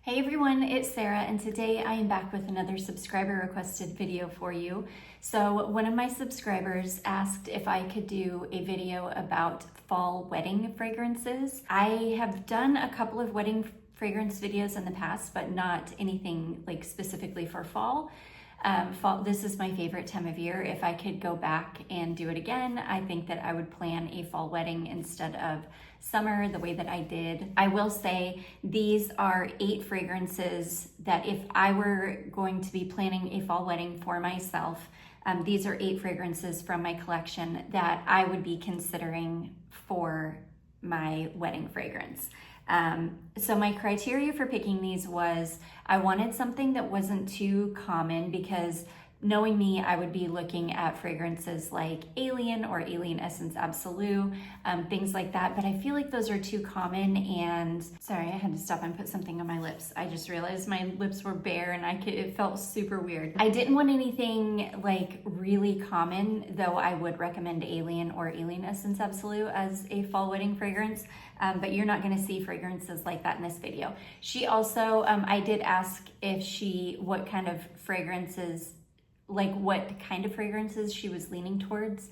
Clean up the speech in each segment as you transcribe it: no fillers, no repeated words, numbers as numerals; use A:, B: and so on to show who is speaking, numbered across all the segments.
A: Hey everyone, it's Sarah, and today I am back with another subscriber requested video for you. So one of my subscribers asked if I could do a video about fall wedding fragrances. I have done a couple of wedding fragrance videos in the past, but not anything like specifically for fall. This is my favorite time of year. If I could go back and do it again, I think that I would plan a fall wedding instead of summer the way that I did. I will say these are 8 fragrances that if I were going to be planning a fall wedding for myself, these are 8 fragrances from my collection that I would be considering for my wedding fragrance. So my criteria for picking these was I wanted something that wasn't too common, because knowing me, I would be looking at fragrances like Alien or Alien Essence Absolute, things like that. But I feel like those are too common. And sorry, I had to stop and put something on my lips. I just realized my lips were bare and it felt super weird. I didn't want anything like really common, though I would recommend Alien or Alien Essence Absolute as a fall wedding fragrance. But you're not gonna see fragrances like that in this video. She also, I did ask if what kind of fragrances she was leaning towards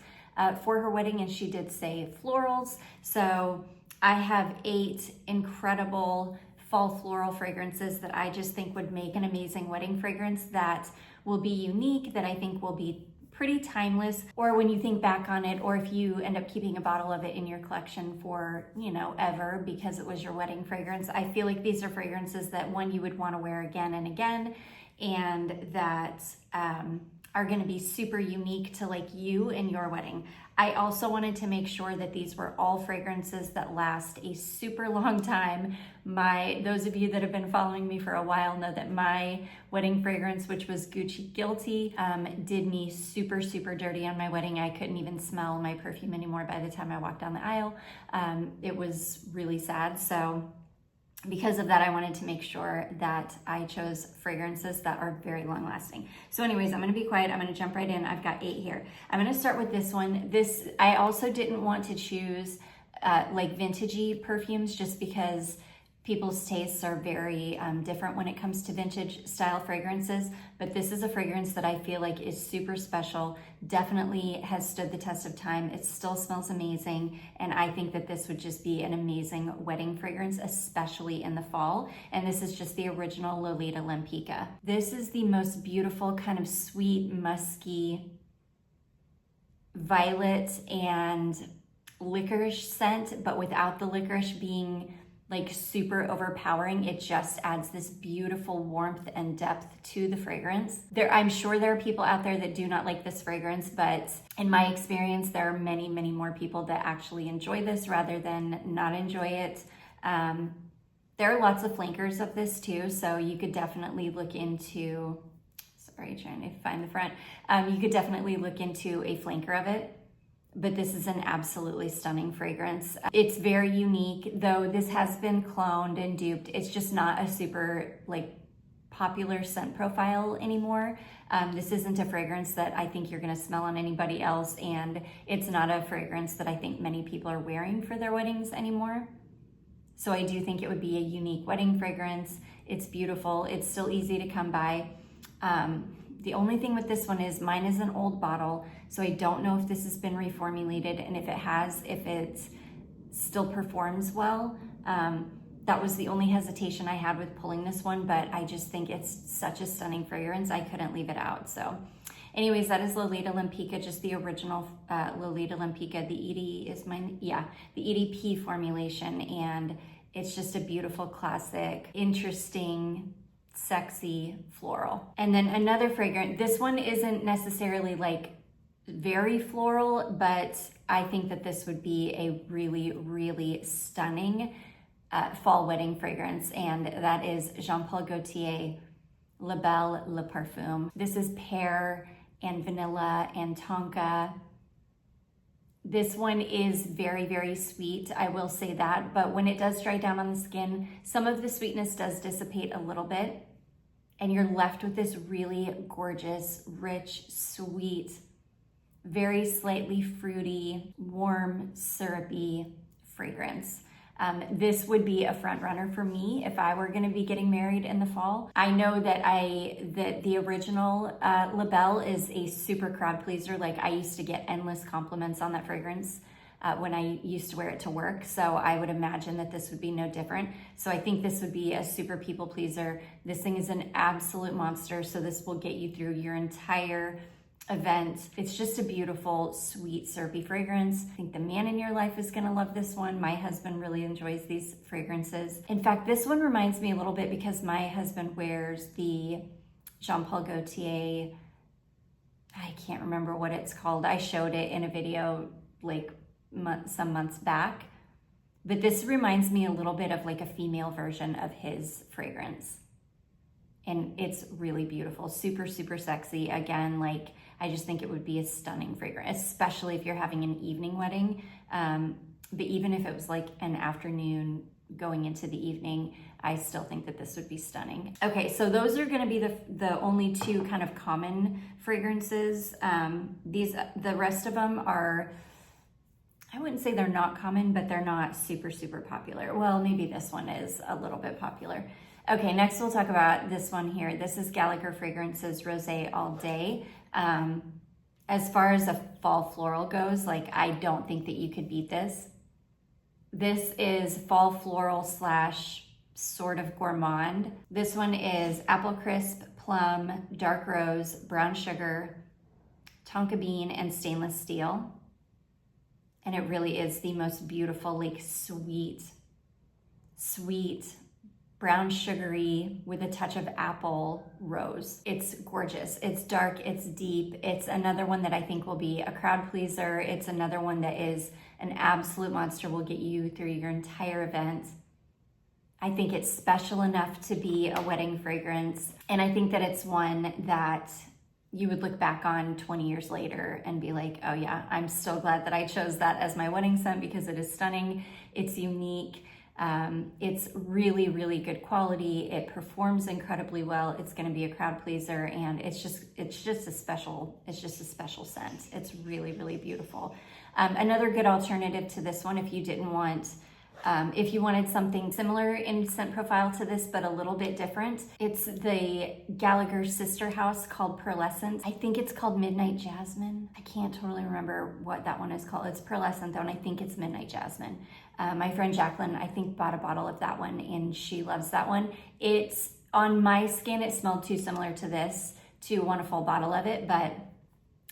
A: for her wedding, and she did say florals. So I have 8 incredible fall floral fragrances that I just think would make an amazing wedding fragrance that will be unique, that I think will be pretty timeless, or when you think back on it, or if you end up keeping a bottle of it in your collection for, ever because it was your wedding fragrance. I feel like these are fragrances that you would want to wear again and again, and that are going to be super unique to like you and your wedding. I also wanted to make sure that these were all fragrances that last a super long time. Those of you that have been following me for a while know that my wedding fragrance, which was Guilty, did me super, super dirty on my wedding. I couldn't even smell my perfume anymore by the time I walked down the aisle. It was really sad. So because of that, I wanted to make sure that I chose fragrances that are very long lasting. So anyways, I'm gonna be quiet. I'm gonna jump right in. I've got 8 here. I'm gonna start with this one. I also didn't want to choose like vintagey perfumes, just because people's tastes are very different when it comes to vintage style fragrances. But this is a fragrance that I feel like is super special, definitely has stood the test of time. It still smells amazing. And I think that this would just be an amazing wedding fragrance, especially in the fall. And this is just the original Lolita Lempicka. This is the most beautiful kind of sweet, musky, violet and licorice scent, but without the licorice being like super overpowering. It just adds this beautiful warmth and depth to the fragrance. I'm sure there are people out there that do not like this fragrance, but in my experience, there are many, many more people that actually enjoy this rather than not enjoy it. There are lots of flankers of this too, so you could definitely look into, trying to find the front. You could definitely look into a flanker of it. But this is an absolutely stunning fragrance. It's very unique, though this has been cloned and duped. It's just not a super popular scent profile anymore. This isn't a fragrance that I think you're gonna smell on anybody else, and it's not a fragrance that I think many people are wearing for their weddings anymore. So I do think it would be a unique wedding fragrance. It's beautiful, it's still easy to come by. The only thing with this one is mine is an old bottle, so I don't know if this has been reformulated, and if it has, if it still performs well. That was the only hesitation I had with pulling this one, but I just think it's such a stunning fragrance, I couldn't leave it out. So anyways, that is Lolita Lempicka, just the original Lolita Lempicka. The ED is mine, yeah, the EDP formulation, and it's just a beautiful, classic, interesting, sexy floral. And then another fragrance, this one isn't necessarily like very floral, but I think that this would be a really, really stunning fall wedding fragrance, and that is Jean Paul Gaultier La Belle Le Parfum. This is pear and vanilla and tonka. This one is very, very sweet, I will say that, but when it does dry down on the skin, some of the sweetness does dissipate a little bit, and you're left with this really gorgeous, rich, sweet, very slightly fruity, warm, syrupy fragrance. This would be a front runner for me if I were going to be getting married in the fall. I know that the original Labelle is a super crowd pleaser. Like, I used to get endless compliments on that fragrance when I used to wear it to work. So I would imagine that this would be no different. So I think this would be a super people pleaser. This thing is an absolute monster. So this will get you through your entire event. It's just a beautiful, sweet, syrupy fragrance. I think the man in your life is gonna love this one. My husband really enjoys these fragrances. In fact, this one reminds me a little bit because my husband wears the Jean Paul Gaultier, I can't remember what it's called. I showed it in a video like some months back, but this reminds me a little bit of like a female version of his fragrance. And it's really beautiful, super, super sexy. Again, like, I just think it would be a stunning fragrance, especially if you're having an evening wedding. But even if it was like an afternoon going into the evening, I still think that this would be stunning. Okay, so those are gonna be the only two kind of common fragrances. The rest of them are, I wouldn't say they're not common, but they're not super, super popular. Well, maybe this one is a little bit popular. Okay, next we'll talk about this one here. This is Gallagher Fragrances Rosé All Day. As far as a fall floral goes, like, I don't think that you could beat this. This is fall floral slash sort of gourmand. This one is apple crisp, plum, dark rose, brown sugar, tonka bean, and stainless steel. And it really is the most beautiful, like, sweet, brown sugary with a touch of apple rose. It's gorgeous. It's dark, it's deep. It's another one that I think will be a crowd pleaser. It's another one that is an absolute monster, will get you through your entire event. I think it's special enough to be a wedding fragrance. And I think that it's one that you would look back on 20 years later and be like, oh yeah, I'm so glad that I chose that as my wedding scent because it is stunning. It's unique. It's really, really good quality. It performs incredibly well. It's going to be a crowd pleaser, and it's just a special scent. It's really, really beautiful. Another good alternative to this one, if you didn't want, if you wanted something similar in scent profile to this, but a little bit different, it's the Gallagher sister house called Pearlescent. I think it's called Midnight Jasmine. I can't totally remember what that one is called. It's Pearlescent though, and I think it's Midnight Jasmine. My friend Jacqueline, I think, bought a bottle of that one, and she loves that one. It's on my skin, it smelled too similar to this to want a full bottle of it, but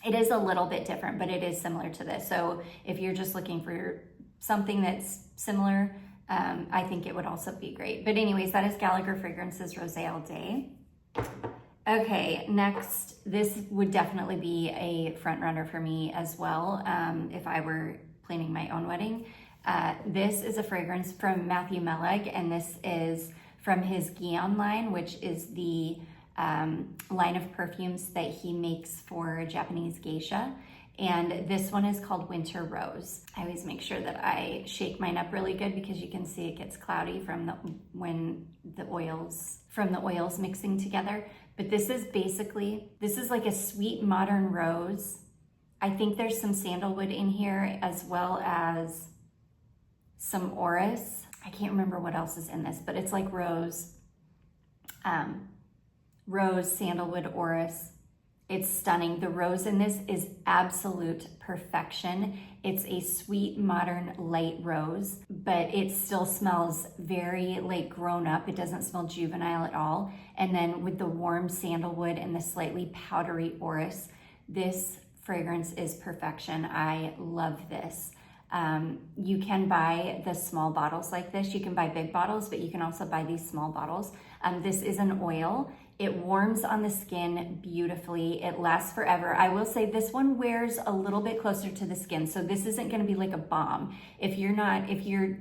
A: it is a little bit different, but it is similar to this. So if you're just looking for something that's similar, I think it would also be great. But anyways, that is Gallagher Fragrances Rosé All Day. Okay, next, this would definitely be a front runner for me as well if I were planning my own wedding. This is a fragrance from Matthew Meleg, and this is from his Guion line, which is the line of perfumes that he makes for Japanese geisha. And this one is called Winter Rose. I always make sure that I shake mine up really good because you can see it gets cloudy from the oils mixing together. But this is like a sweet modern rose. I think there's some sandalwood in here as well as some orris. I can't remember what else is in this, but it's like rose, sandalwood, orris. It's stunning. The rose in this is absolute perfection. It's a sweet, modern, light rose, but it still smells very like grown up. It doesn't smell juvenile at all. And then with the warm sandalwood and the slightly powdery orris, this fragrance is perfection. I love this. You can buy the small bottles like this. You can buy big bottles, but you can also buy these small bottles. This is an oil. It warms on the skin beautifully. It lasts forever. I will say this one wears a little bit closer to the skin, so this isn't going to be like a balm. If you're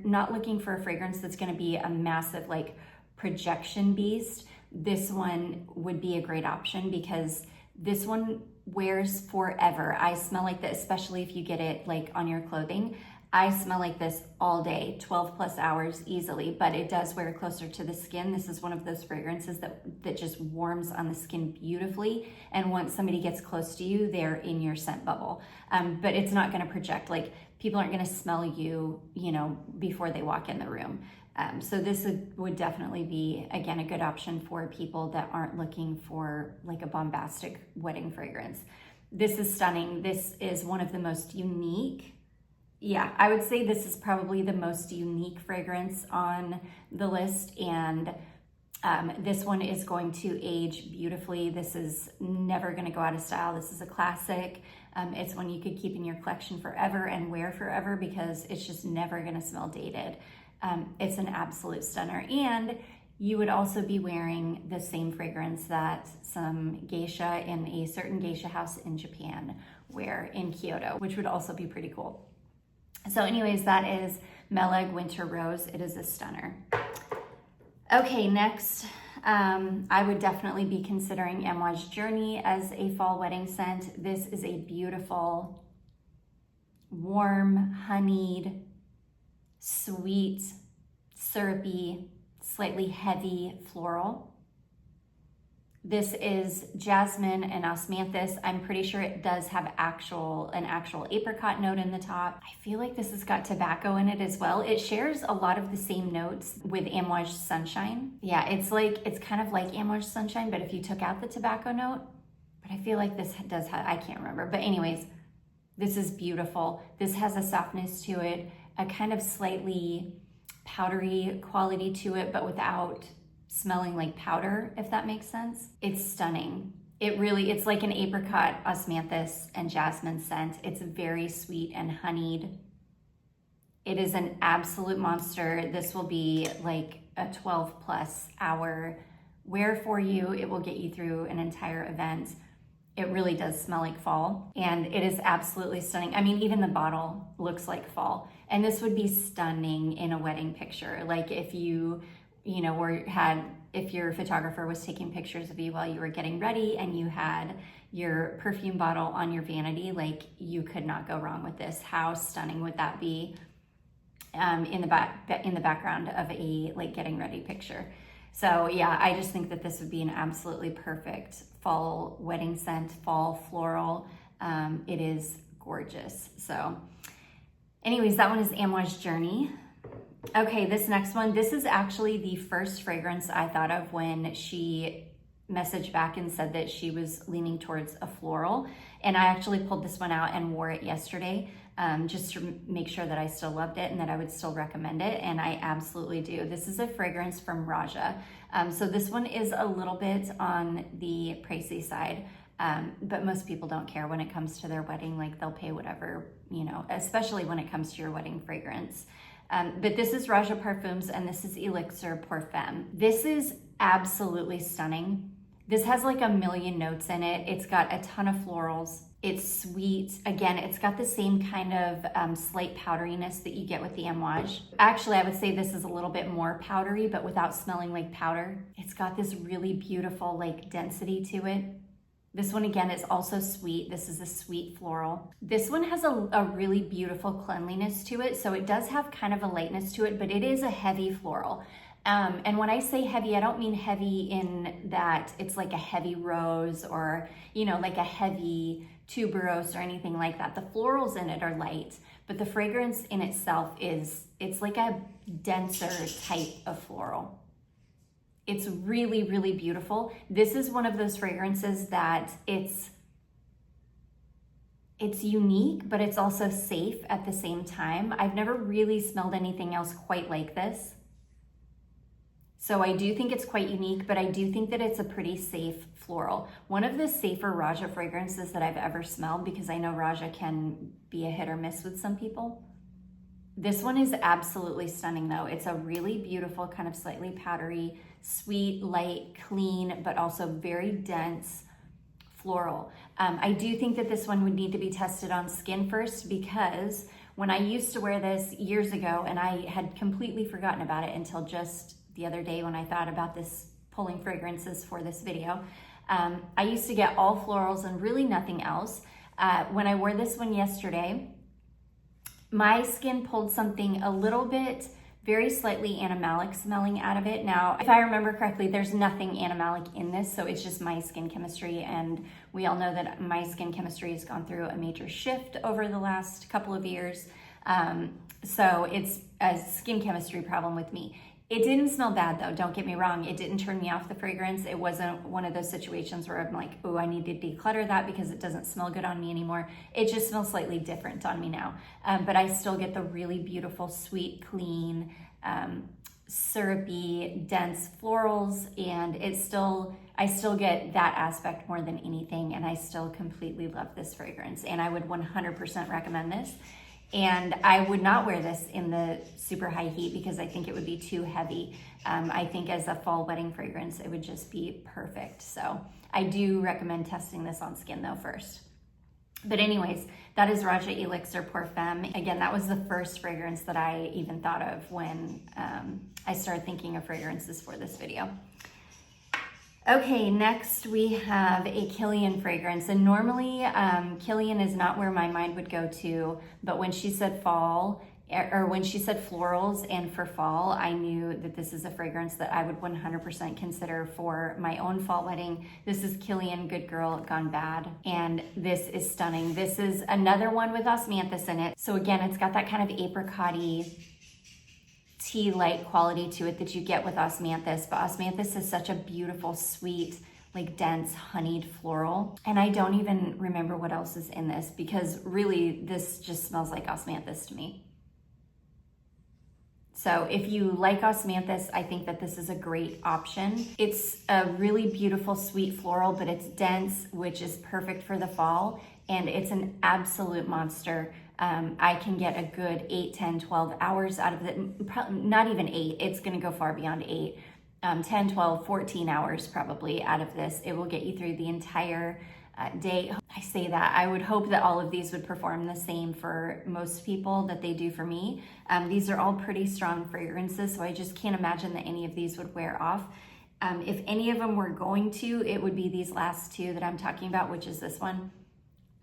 A: not looking for a fragrance that's going to be a massive like projection beast, this one would be a great option because this one wears forever. I smell like that, especially if you get it like on your clothing. I smell like this all day, 12 plus hours easily, but it does wear closer to the skin. This is one of those fragrances that just warms on the skin beautifully. And once somebody gets close to you, they're in your scent bubble. But it's not gonna project, like people aren't gonna smell you, you know, before they walk in the room. So this would definitely be, again, a good option for people that aren't looking for like a bombastic wedding fragrance. This is stunning. This is one of the most unique. Yeah, I would say this is probably the most unique fragrance on the list, and this one is going to age beautifully. This is never going to go out of style. This is a classic. It's one you could keep in your collection forever and wear forever because it's just never going to smell dated. It's an absolute stunner, and you would also be wearing the same fragrance that some geisha in a certain geisha house in Japan wear in Kyoto, which would also be pretty cool. So anyways, that is Meleg Winter Rose. It is a stunner. Okay, next, I would definitely be considering Amouage Journey as a fall wedding scent. This is a beautiful, warm, honeyed, sweet, syrupy, slightly heavy floral. This is Jasmine and Osmanthus. I'm pretty sure it does have an actual apricot note in the top. I feel like this has got tobacco in it as well. It shares a lot of the same notes with Amouage Sunshine. Yeah, it's kind of like Amouage Sunshine, but if you took out the tobacco note, but I feel like this does have, I can't remember. But anyways, this is beautiful. This has a softness to it, a kind of slightly powdery quality to it, but without smelling like powder, if that makes sense. It's stunning. It's like an apricot, osmanthus, and jasmine scent. It's very sweet and honeyed. It is an absolute monster. This will be like a 12 plus hour wear for you. It will get you through an entire event. It really does smell like fall, and it is absolutely stunning. I mean, even the bottle looks like fall, and this would be stunning in a wedding picture. Like if if your photographer was taking pictures of you while you were getting ready and you had your perfume bottle on your vanity, like you could not go wrong with this. How stunning would that be in the background of a like getting ready picture? So yeah, I just think that this would be an absolutely perfect fall wedding scent, fall floral. It is gorgeous. So anyways, that one is Amouage Journey. Okay, this next one, this is actually the first fragrance I thought of when she messaged back and said that she was leaning towards a floral. And I actually pulled this one out and wore it yesterday just to make sure that I still loved it and that I would still recommend it. And I absolutely do. This is a fragrance from Roja. So this one is a little bit on the pricey side. But most people don't care when it comes to their wedding. Like they'll pay whatever, especially when it comes to your wedding fragrance. But this is Roja Perfumes, and this is Elixir Parfum. This is absolutely stunning. This has like a million notes in it. It's got a ton of florals. It's sweet. Again, it's got the same kind of slight powderiness that you get with the Amouage. Actually, I would say this is a little bit more powdery, but without smelling like powder. It's got this really beautiful like density to it. This one again is also sweet. This is a sweet floral. This one has a really beautiful cleanliness to it. So it does have kind of a lightness to it, but it is a heavy floral. And when I say heavy, I don't mean heavy in that it's like a heavy rose or, like a heavy tuberose or anything like that. The florals in it are light, but the fragrance in itself it's like a denser type of floral. It's really, really beautiful. This is one of those fragrances that it's unique, but it's also safe at the same time. I've never really smelled anything else quite like this. So I do think it's quite unique, but I do think that it's a pretty safe floral. One of the safer Roja fragrances that I've ever smelled, because I know Roja can be a hit or miss with some people. This one is absolutely stunning though. It's a really beautiful, kind of slightly powdery, sweet, light, clean, but also very dense floral. I do think that this one would need to be tested on skin first, because when I used to wear this years ago, and I had completely forgotten about it until just the other day when I thought about this, pulling fragrances for this video, I used to get all florals and really nothing else. When I wore this one yesterday, My skin pulled something a little bit very slightly animalic smelling out of it. Now, if I remember correctly, there's nothing animalic in this, so it's just my skin chemistry, and we all know that my skin chemistry has gone through a major shift over the last couple of years. So it's a skin chemistry problem with me. It didn't smell bad though, don't get me wrong. It didn't turn me off the fragrance. It wasn't one of those situations where I'm like, oh, I need to declutter that because it doesn't smell good on me anymore. It just smells slightly different on me now. But I still get the really beautiful, sweet, clean, syrupy, dense florals, and I still get that aspect more than anything, and I still completely love this fragrance, and I would 100% recommend this. And I would not wear this in the super high heat because I think it would be too heavy. I think as a fall wedding fragrance, it would just be perfect. So I do recommend testing this on skin though first. But anyways, that is Roja Elixir Perfumes. Again, that was the first fragrance that I even thought of when I started thinking of fragrances for this video. Okay, next we have a Kilian fragrance, and normally Kilian is not where my mind would go to, but when she said fall, or when she said florals and for fall, I knew that this is a fragrance that I would 100% consider for my own fall wedding. This is Kilian Good Girl Gone Bad, and this is stunning. This is another one with osmanthus in it. So again, it's got that kind of apricot-y, tea light quality to it that you get with osmanthus, but osmanthus is such a beautiful, sweet, like dense honeyed floral. And I don't even remember what else is in this because really this just smells like osmanthus to me. So if you like osmanthus, I think that this is a great option. It's a really beautiful, sweet floral, but it's dense, which is perfect for the fall. And it's an absolute monster. I can get a good 8, 10, 12 hours out of it. Probably not even 8, it's gonna go far beyond 8. 10, 12, 14 hours probably out of this. It will get you through the entire day. I say that, I would hope that all of these would perform the same for most people that they do for me. These are all pretty strong fragrances, so I just can't imagine that any of these would wear off. If any of them were going to, it would be these last two that I'm talking about, which is this one.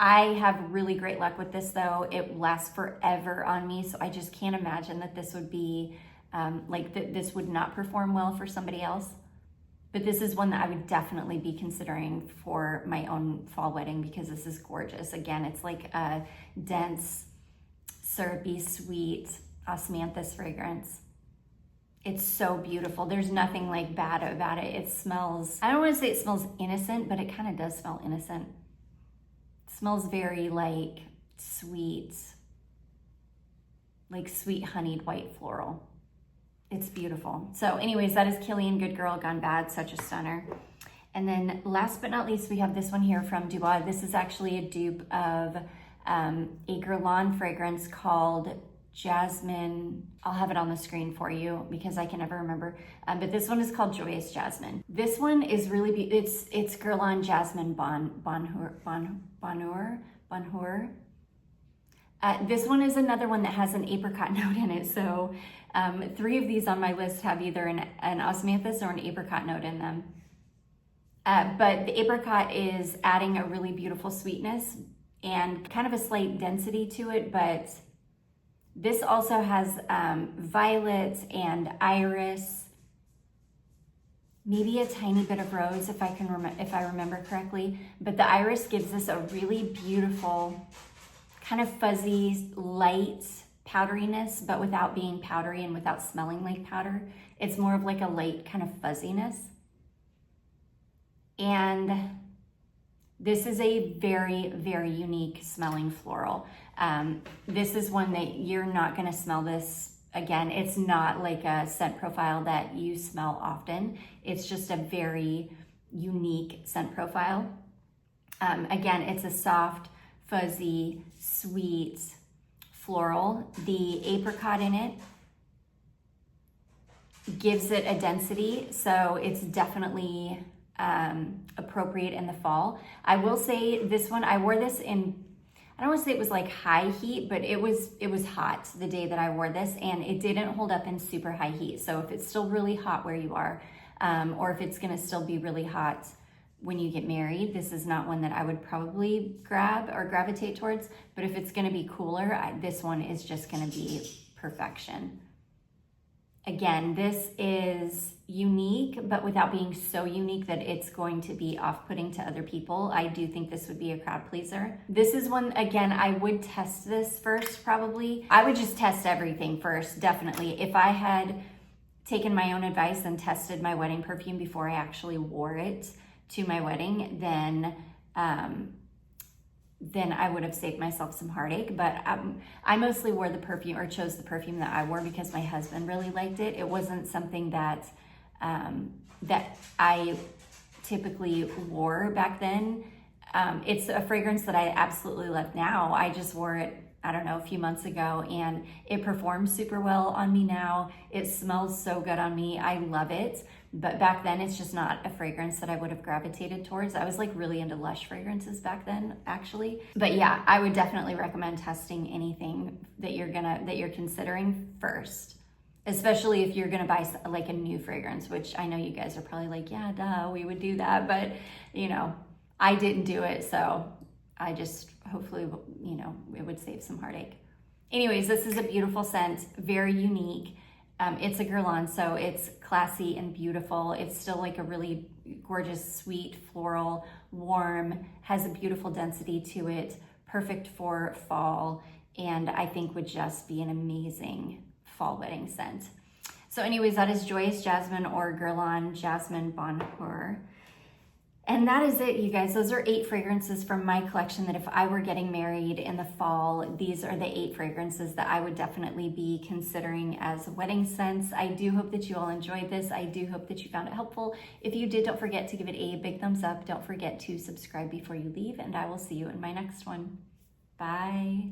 A: I have really great luck with this though. It lasts forever on me, so I just can't imagine that this would be, this would not perform well for somebody else. But this is one that I would definitely be considering for my own fall wedding because this is gorgeous. Again, it's like a dense, syrupy, sweet osmanthus fragrance. It's so beautiful. There's nothing like bad about it. It smells, I don't want to say it smells innocent, but it kind of does smell innocent. Smells very like sweet honeyed white floral. It's beautiful. So anyways, that is Kilian Good Girl Gone Bad, such a stunner. And then last but not least, we have this one here from Dubois. This is actually a dupe of a Guerlain fragrance called Jasmine. I'll have it on the screen for you because I can never remember. But this one is called Joyous Jasmine. This one is really, it's Guerlain Jasmine Bonheur. This one is another one that has an apricot note in it. So 3 of these on my list have either an osmanthus or an apricot note in them. But the apricot is adding a really beautiful sweetness and kind of a slight density to it, but this also has violet and iris, maybe a tiny bit of rose if I remember correctly. But the iris gives this a really beautiful, kind of fuzzy, light powderiness, but without being powdery and without smelling like powder. It's more of like a light kind of fuzziness. And this is a very, very unique smelling floral. This is one that you're not gonna smell this again. It's not like a scent profile that you smell often. It's just a very unique scent profile. Again, it's a soft, fuzzy, sweet floral. The apricot in it gives it a density, so it's definitely appropriate in the fall. I will say this one, I wore this in, I don't want to say it was like high heat, but it was hot the day that I wore this, and it didn't hold up in super high heat. So if it's still really hot where you are, or if it's gonna still be really hot when you get married. This is not one that I would probably grab or gravitate towards, but if it's gonna be cooler, this one is just gonna be perfection. Again, this is unique, but without being so unique that it's going to be off-putting to other people. I do think this would be a crowd pleaser. This is one, again, I would test this first probably. I would just test everything first, definitely. If I had taken my own advice and tested my wedding perfume before I actually wore it to my wedding, then I would have saved myself some heartache. But I mostly wore the perfume, or chose the perfume that I wore, because my husband really liked it. It wasn't something that that I typically wore back then. It's a fragrance that I absolutely love now. I just wore it, I don't know, a few months ago, and it performs super well on me now. It smells so good on me. I love it. But back then, it's just not a fragrance that I would have gravitated towards. I was like really into Lush fragrances back then, actually. But yeah, I would definitely recommend testing anything that you're considering first, especially if you're gonna buy like a new fragrance, which I know you guys are probably like, yeah, duh, we would do that. But you know, I didn't do it, so I just hopefully, you know, it would save some heartache. Anyways, this is a beautiful scent, very unique. It's a Guerlain, so it's classy and beautiful. It's still like a really gorgeous, sweet, floral, warm, has a beautiful density to it, perfect for fall, and I think would just be an amazing fall wedding scent. So anyways, that is Joyous Jasmine, or Guerlain Jasmine Bonheur. And that is it, you guys. Those are 8 fragrances from my collection that if I were getting married in the fall, these are the 8 fragrances that I would definitely be considering as wedding scents. I do hope that you all enjoyed this. I do hope that you found it helpful. If you did, don't forget to give it a big thumbs up. Don't forget to subscribe before you leave, and I will see you in my next one. Bye.